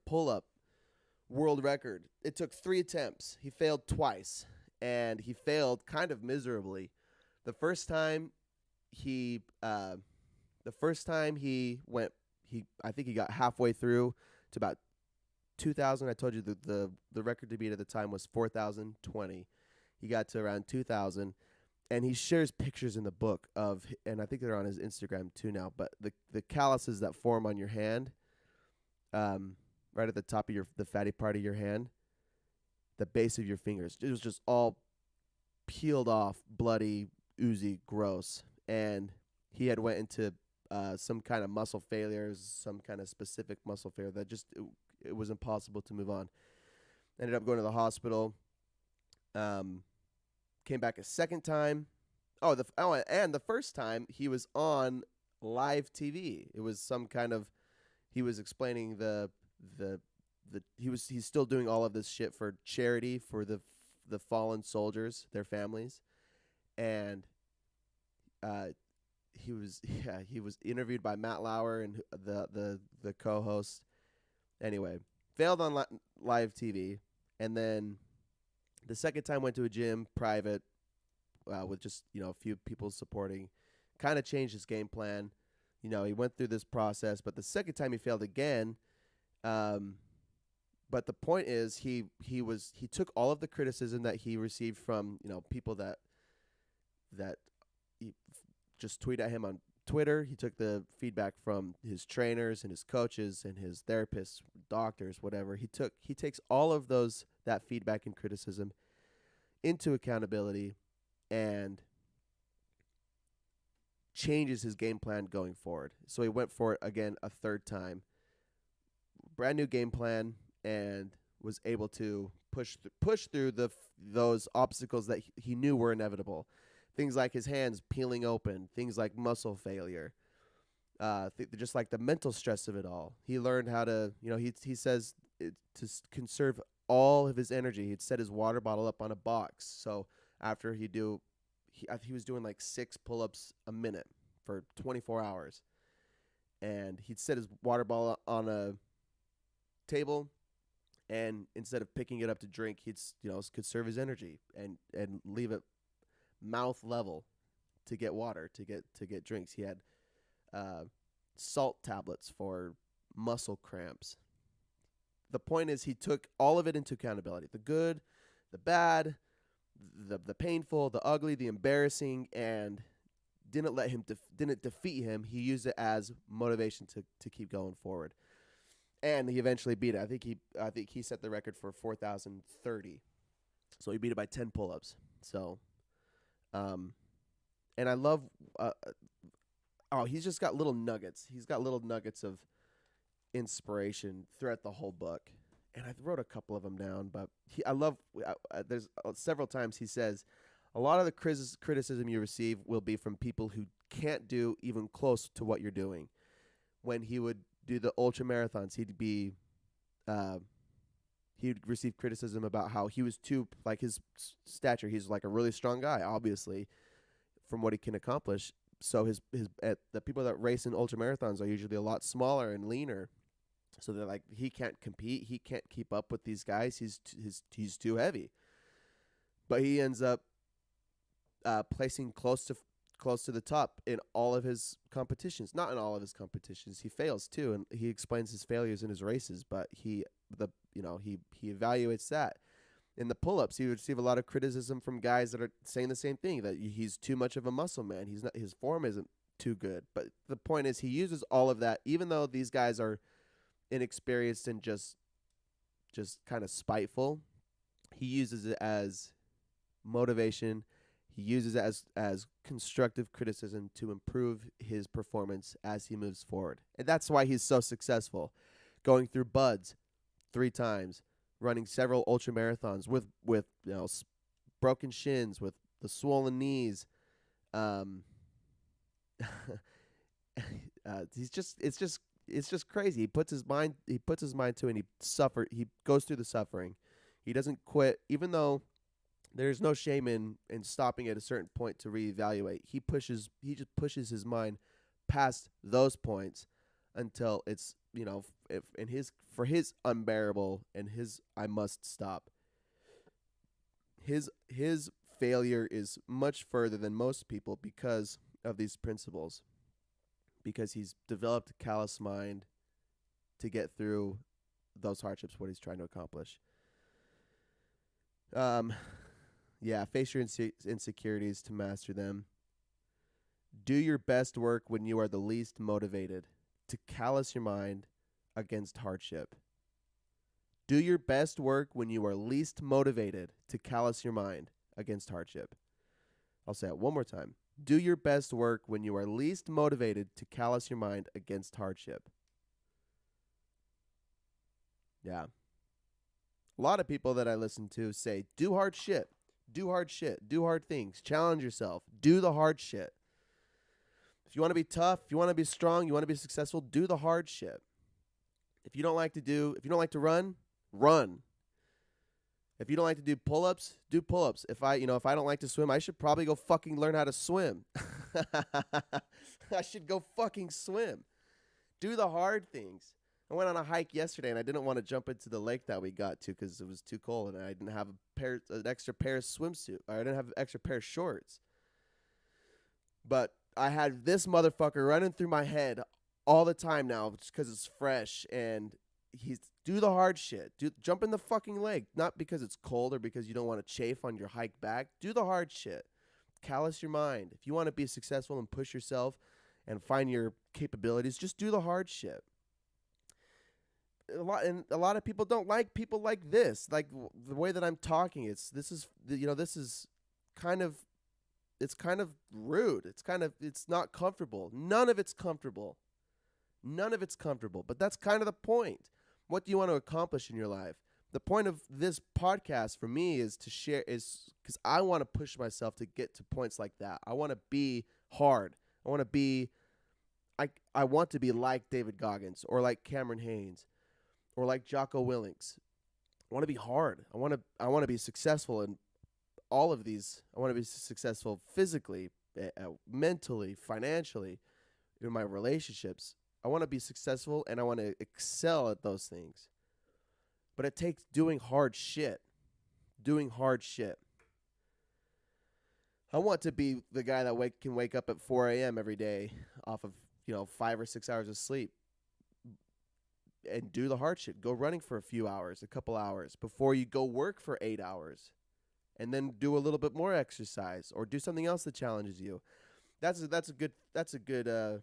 pull-up world record. It took 3 attempts. He failed twice. and he failed kind of miserably. The first time he went, I think he got halfway through to about 2,000. I told you the record to beat at the time was 4,020. He got to around 2,000, and he shares pictures in the book of, and I think they're on his Instagram too now, but the calluses that form on your hand, right at the top of the fatty part of your hand, the base of your fingers, it was just all peeled off, bloody, oozy, gross. And he had went into some kind of muscle failures, some kind of specific muscle failure that just it was impossible to move on. Ended up going to the hospital. Came back a second time. And the first time he was on live TV. It was some kind of, he was explaining he's still doing all of this shit for charity for the fallen soldiers, their families, and he was interviewed by Matt Lauer and the co-host. Anyway, failed on live TV, and then the second time went to a gym, private, with just, a few people supporting. Kind of changed his game plan. He went through this process, but the second time he failed again. But the point is, he took all of the criticism that he received from people that just tweet at him on Twitter. He took the feedback from his trainers and his coaches and his therapists, doctors, whatever. He takes all of that feedback and criticism into accountability and changes his game plan going forward. So he went for it again a third time. Brand new game plan, and was able to push through those obstacles that he knew were inevitable. Things like his hands peeling open, things like muscle failure, just like the mental stress of it all. He learned how to, he says to conserve all of his energy. He'd set his water bottle up on a box. So after he was doing like 6 pull-ups a minute for 24 hours. And he'd set his water bottle on a table, and instead of picking it up to drink, he'd conserve his energy and leave it mouth level to get water, to get drinks. He had salt tablets for muscle cramps. The point is, he took all of it into accountability: the good, the bad, the painful, the ugly, the embarrassing, and didn't defeat him. He used it as motivation to keep going forward. And he eventually beat it. I think he set the record for 4,030. So he beat it by 10 pull-ups. So, and I love, he's just got little nuggets. He's got little nuggets of inspiration throughout the whole book. And I wrote a couple of them down, but there's several times he says, a lot of the criticism you receive will be from people who can't do even close to what you're doing. When he would do the ultra marathons, he'd receive criticism about how he was too, like his stature. He's like a really strong guy, obviously, from what he can accomplish. So the people that race in ultra marathons are usually a lot smaller and leaner. So they're like, he can't compete. He can't keep up with these guys. He's too heavy. But he ends up placing close to the top in all of his competitions. Not in all of his competitions. He fails too, and he explains his failures in his races, but he evaluates that. In the pull-ups, he would receive a lot of criticism from guys that are saying the same thing, that he's too much of a muscle man. His form isn't too good. But the point is, he uses all of that, even though these guys are inexperienced and just kind of spiteful. He uses it as motivation. He uses it as constructive criticism to improve his performance as he moves forward. And that's why he's so successful. Going through BUD/S 3 times, running several ultra marathons with broken shins, with the swollen knees. It's just crazy. He puts his mind to it, and he goes through the suffering. He doesn't quit, even though there's no shame in stopping at a certain point to reevaluate. He just pushes his mind past those points until it's, for his unbearable and his I must stop. his failure is much further than most people because of these principles. Because he's developed a callous mind to get through those hardships, what he's trying to accomplish. Yeah, face your insecurities to master them. Do your best work when you are the least motivated to callous your mind against hardship. Do your best work when you are least motivated to callous your mind against hardship. I'll say it one more time. Do your best work when you are least motivated to callous your mind against hardship. Yeah. A lot of people that I listen to say, do hard shit. Do hard shit. Do hard things. Challenge yourself. Do the hard shit. If you want to be tough, if you want to be strong, you want to be successful, do the hard shit. If you don't like to run, run. If you don't like to do pull-ups, do pull-ups. If I don't like to swim, I should probably go fucking learn how to swim. I should go fucking swim. Do the hard things. I went on a hike yesterday, and I didn't want to jump into the lake that we got to because it was too cold, and I didn't have an extra pair of swimsuit. I didn't have an extra pair of shorts. But I had this motherfucker running through my head all the time now just because it's fresh, and do the hard shit. Jump in the fucking lake, not because it's cold or because you don't want to chafe on your hike back. Do the hard shit. Callous your mind. If you want to be successful and push yourself and find your capabilities, just do the hard shit. A lot of people don't like people like this, like the way that I'm talking. This is kind of rude. It's not comfortable. None of it's comfortable. But that's kind of the point. What do you want to accomplish in your life? The point of this podcast for me is to share, is because I want to push myself to get to points like that. I want to be hard. I want to be like David Goggins or like Cameron Haynes or like Jocko Willink. I want to be hard. I want to be successful in all of these. I want to be successful physically, mentally, financially, in my relationships. I want to be successful and I want to excel at those things. But it takes doing hard shit. I want to be the guy that can wake up at 4 a.m. every day off of 5 or 6 hours of sleep and do the hard shit. Go running for a couple hours before you go work for 8 hours. And then do a little bit more exercise or do something else that challenges you. That's a good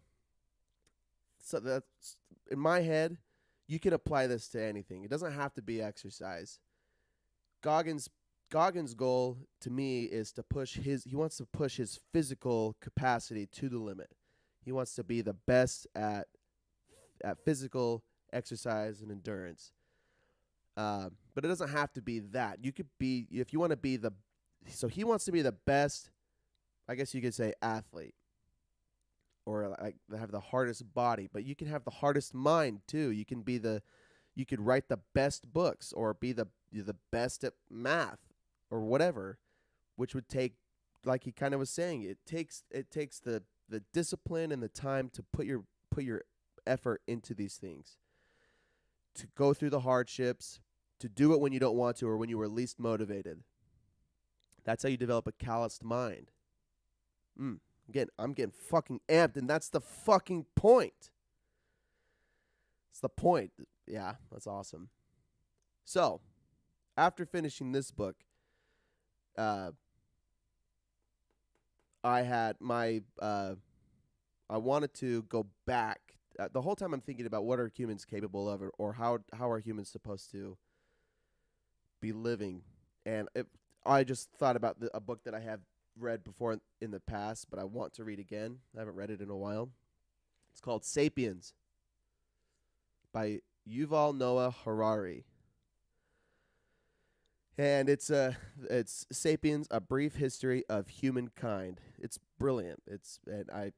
so that's in my head, you can apply this to anything. It doesn't have to be exercise. Goggins' goal to me is he wants to push his physical capacity to the limit. He wants to be the best at physical exercise and endurance. But it doesn't have to be that. You could be, if you want to be so he wants to be the best, I guess you could say, athlete. Or like have the hardest body, but you can have the hardest mind too. You could write the best books or be the best at math or whatever, which would take, like he kind of was saying, it takes the discipline and the time to put your effort into these things, to go through the hardships, to do it when you don't want to or when you were least motivated. That's how you develop a calloused mind. Again, I'm getting fucking amped, and that's the fucking point. It's the point. Yeah, that's awesome. So, after finishing this book, I wanted to go back. The whole time I'm thinking about what are humans capable of, or how are humans supposed to be living, and I just thought about a book that I have read before in the past, but I want to read again. I haven't read it in a while. It's called Sapiens by Yuval Noah Harari. And it's Sapiens: A Brief History of Humankind. It's brilliant. I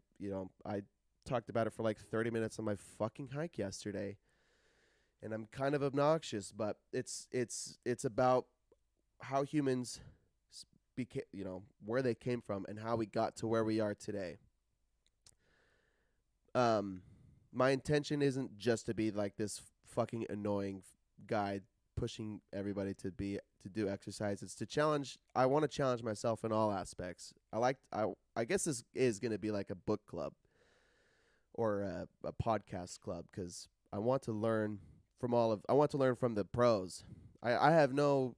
talked about it for like 30 minutes on my fucking hike yesterday. And I'm kind of obnoxious, but it's about how humans became, where they came from and how we got to where we are today. My intention isn't just to be like this fucking annoying guy pushing everybody to do exercise. It's to challenge. I want to challenge myself in all aspects. I guess this is going to be like a book club or a podcast club, because I want to learn I want to learn from the pros. I have no,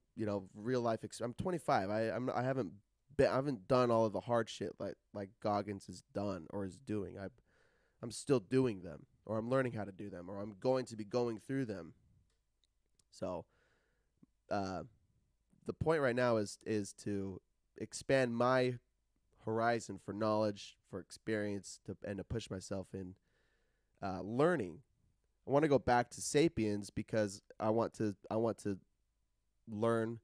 real life I'm 25. I haven't done all of the hard shit like Goggins has done or is doing. I'm still doing them, or I'm learning how to do them, or I'm going to be going through them. So, the point right now is to expand my horizon for knowledge, for experience, and to push myself in learning. I want to go back to Sapiens because I want to learn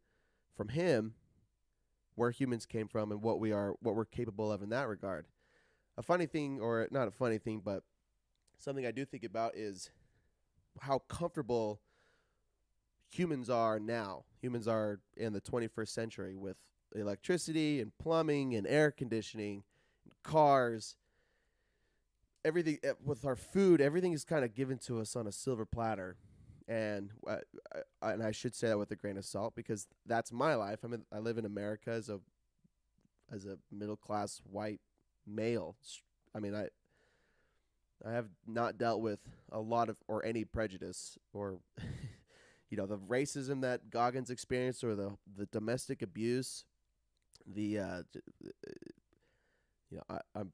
from him where humans came from and what we're capable of in that regard. A funny thing, or not a funny thing, but something I do think about is how comfortable humans are now. Humans are in the 21st century with electricity and plumbing and air conditioning and cars. Everything with our food, everything is kind of given to us on a silver platter. And I should say that with a grain of salt, because that's my life. I live in America as a middle class white male. I have not dealt with a lot of or any prejudice or the racism that Goggins experienced, or the domestic abuse.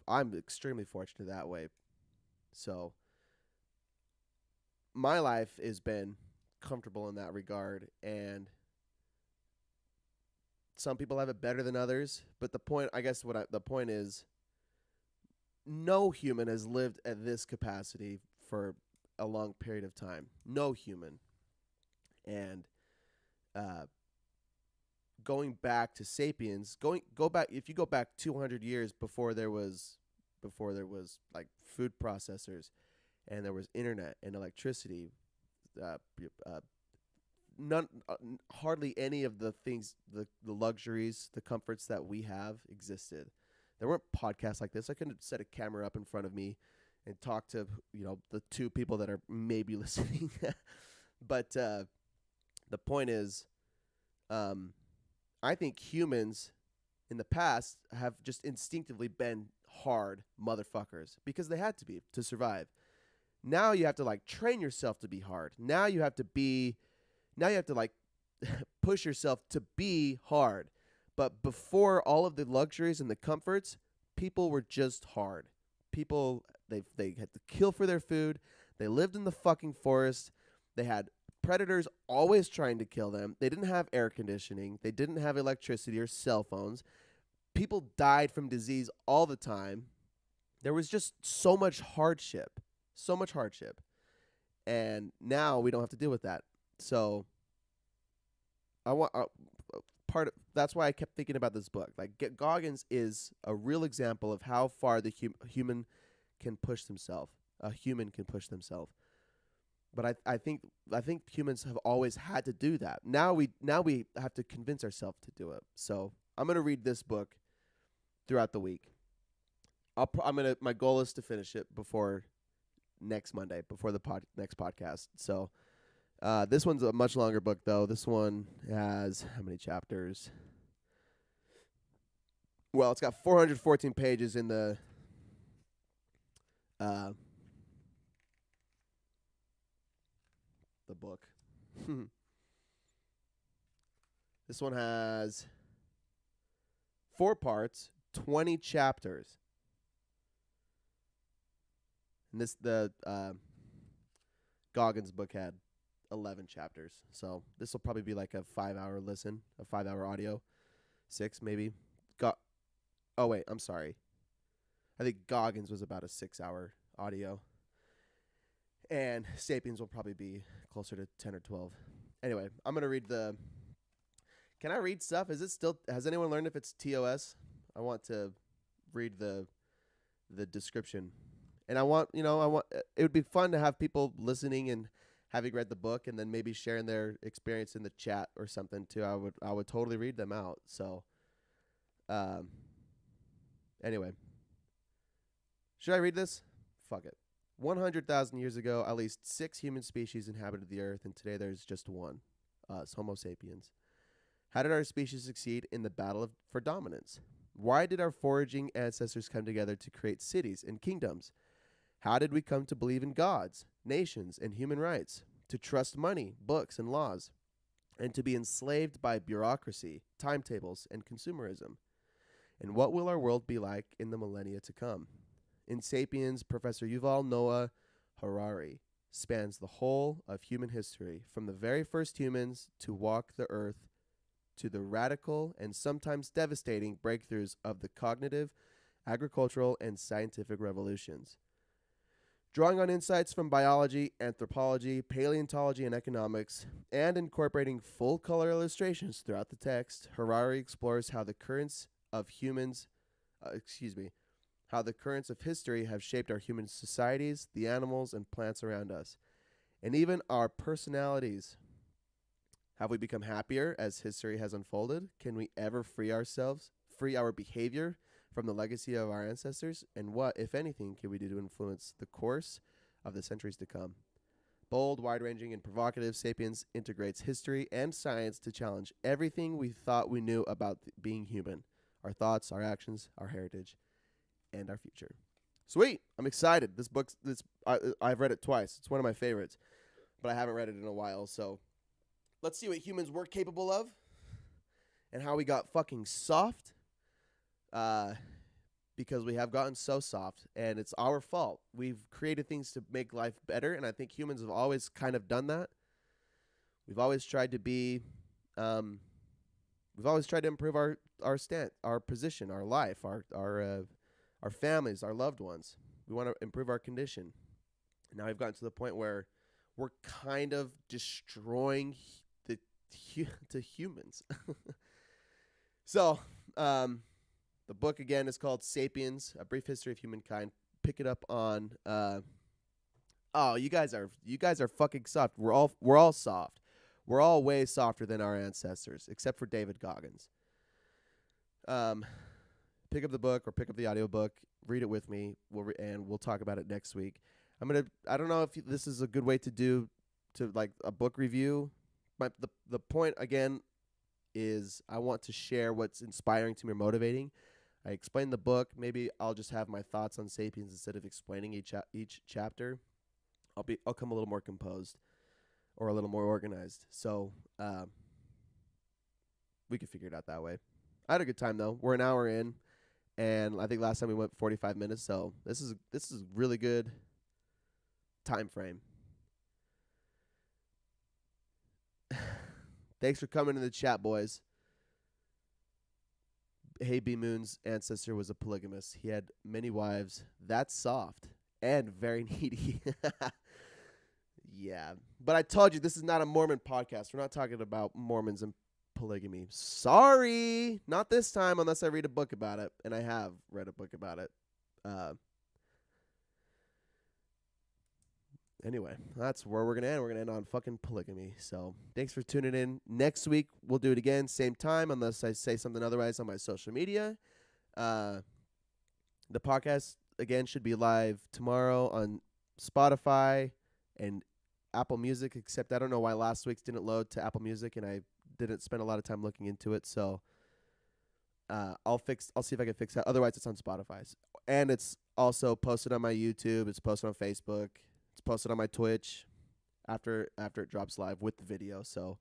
I'm extremely fortunate that way. So my life has been comfortable in that regard, and some people have it better than others. But the point is, no human has lived at this capacity for a long period of time. No human. And going back to Sapiens, if you go back 200 years before there was like food processors, and there was internet and electricity, hardly any of the things, the luxuries, the comforts that we have existed. There weren't podcasts like this. I couldn't set a camera up in front of me and talk to the two people that are maybe listening. But the point is, I think humans in the past have just instinctively been hard motherfuckers because they had to be to survive. Now you have to train yourself to be hard. Now you have to push yourself to be hard. But before all of the luxuries and the comforts, people were just hard. People, they had to kill for their food. They lived in the fucking forest. They had predators always trying to kill them. They didn't have air conditioning. They didn't have electricity or cell phones. People died from disease all the time. There was just so much hardship. So much hardship. And now we don't have to deal with that. So that's why I kept thinking about this book. Goggins is a real example of how far the human can push themselves. A human can push themselves. But I think humans have always had to do that. Now we have to convince ourselves to do it. So I'm gonna read this book throughout the week. My goal is to finish it before next Monday, before the next podcast. So this one's a much longer book, though. This one has how many chapters? Well, it's got 414 pages in the book. This one has 4 parts, 20 chapters. And the Goggins book had 11 chapters. So this will probably be like a 5-hour listen, a 5-hour audio. 6 maybe. Oh wait, I'm sorry. I think Goggins was about a 6-hour audio. And Sapiens will probably be closer to 10 or 12. Anyway, I'm going to read Can I read stuff? Has anyone learned if it's TOS? I want to read the description. And I want, it would be fun to have people listening and having read the book and then maybe sharing their experience in the chat or something too. I would totally read them out. So, anyway, should I read this? Fuck it. 100,000 years ago, at least 6 human species inhabited the earth, and today there's just one, us, Homo sapiens? How did our species succeed in the battle for dominance? Why did our foraging ancestors come together to create cities and kingdoms? How did we come to believe in gods, nations, and human rights, to trust money, books, and laws, and to be enslaved by bureaucracy, timetables, and consumerism? And what will our world be like in the millennia to come? In Sapiens, Professor Yuval Noah Harari spans the whole of human history, from the very first humans to walk the earth to the radical and sometimes devastating breakthroughs of the cognitive, agricultural, and scientific revolutions. Drawing on insights from biology, anthropology, paleontology, and economics, and incorporating full-color illustrations throughout the text, Harari explores how the currents of history have shaped our human societies, the animals and plants around us, and even our personalities. Have we become happier as history has unfolded? Can we ever free our behavior from the legacy of our ancestors? And what, if anything, can we do to influence the course of the centuries to come? Bold, wide-ranging, and provocative, Sapiens integrates history and science to challenge everything we thought we knew about being human, our thoughts, our actions, our heritage, and our future. Sweet. I'm excited. I've read it twice. It's one of my favorites, but I haven't read it in a while, so let's see what humans were capable of and how we got fucking soft, because we have gotten so soft, and it's our fault. We've created things to make life better, and I think humans have always kind of done that. We've always tried to be, we've always tried to improve our our position, our life, our families, our loved ones. We want to improve our condition. And now we've gotten to the point where we're kind of destroying the humans. So, the book again is called Sapiens: A Brief History of Humankind. Pick it up on. You guys are fucking soft. We're all soft. We're all way softer than our ancestors, except for David Goggins. Pick up the book or pick up the audiobook, read it with me, and we'll talk about it next week. I don't know if this is a good way to do like a book review. The point again is I want to share what's inspiring to me or motivating. I explain the book. Maybe I'll just have my thoughts on Sapiens instead of explaining each chapter. I'll come a little more composed or a little more organized. So we can figure it out that way. I had a good time though. We're an hour in, and I think last time we went 45 minutes. So this is a really good time frame. Thanks for coming in the chat, boys. Hey, B Moon's ancestor was a polygamist. He had many wives. That's soft and very needy. Yeah. But I told you, this is not a Mormon podcast. We're not talking about Mormons and polygamy. Sorry. Not this time, unless I read a book about it. And I have read a book about it. Anyway, that's where we're going to end. We're going to end on fucking polygamy. So thanks for tuning in. Next week, we'll do it again, same time, unless I say something otherwise on my social media. The podcast, again, should be live tomorrow on Spotify and Apple Music, except I don't know why last week's didn't load to Apple Music, and I didn't spend a lot of time looking into it. So I'll see if I can fix that. Otherwise, it's on Spotify. And it's also posted on my YouTube. It's posted on Facebook. It's posted on my Twitch after it drops live with the video. So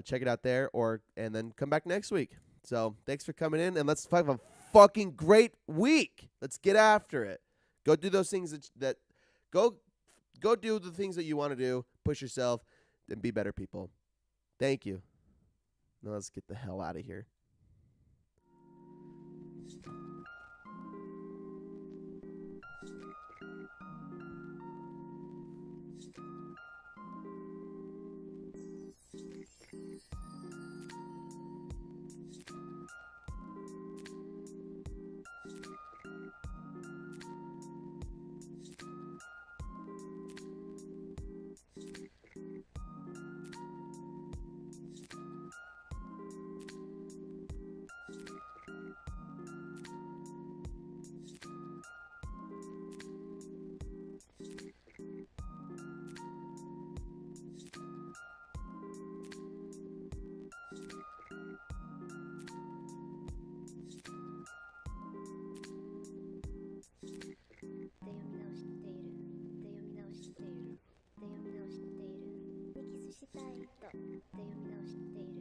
check it out there, and then come back next week. So thanks for coming in, and let's have a fucking great week. Let's get after it. Go do those things that go do the things that you want to do. Push yourself and be better people. Thank you. Now let's get the hell out of here. したいとで読み直している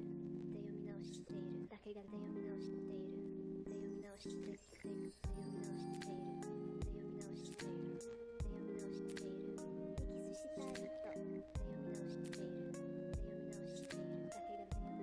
で読み直しているだけがで読み直しているで読み直しているで読み直しているで読み直しているで読み直しているでキスしたいとで読み直しているで読み直しているだけがで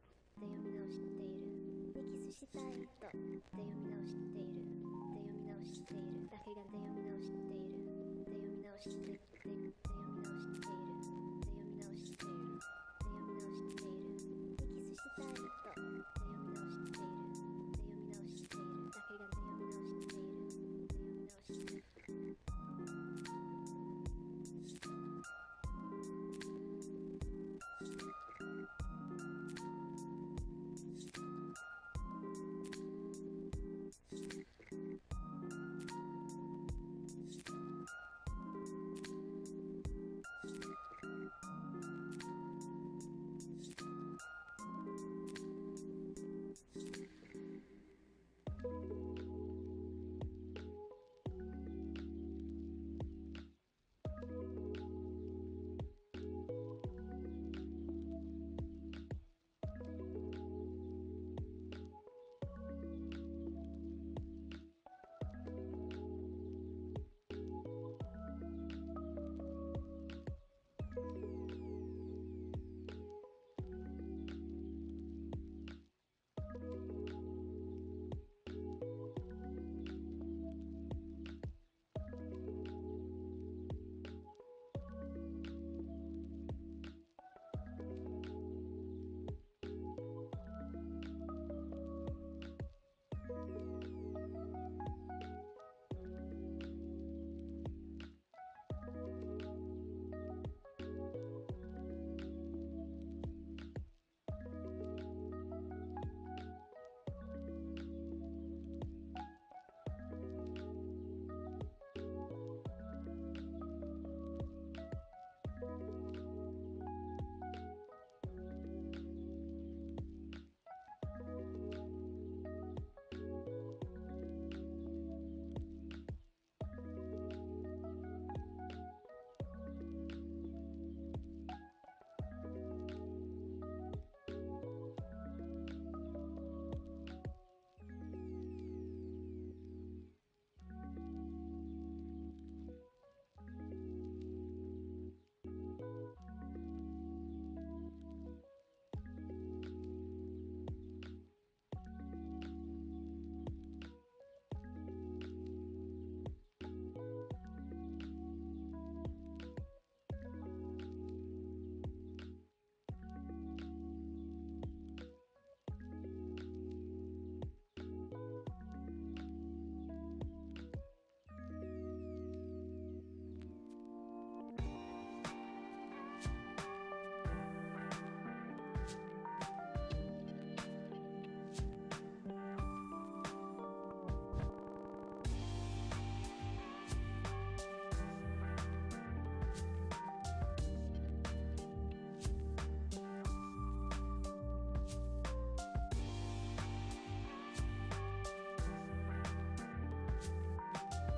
読み直しているしたいとで読み直しているで読み直しているだけがで読み直しているで読み直している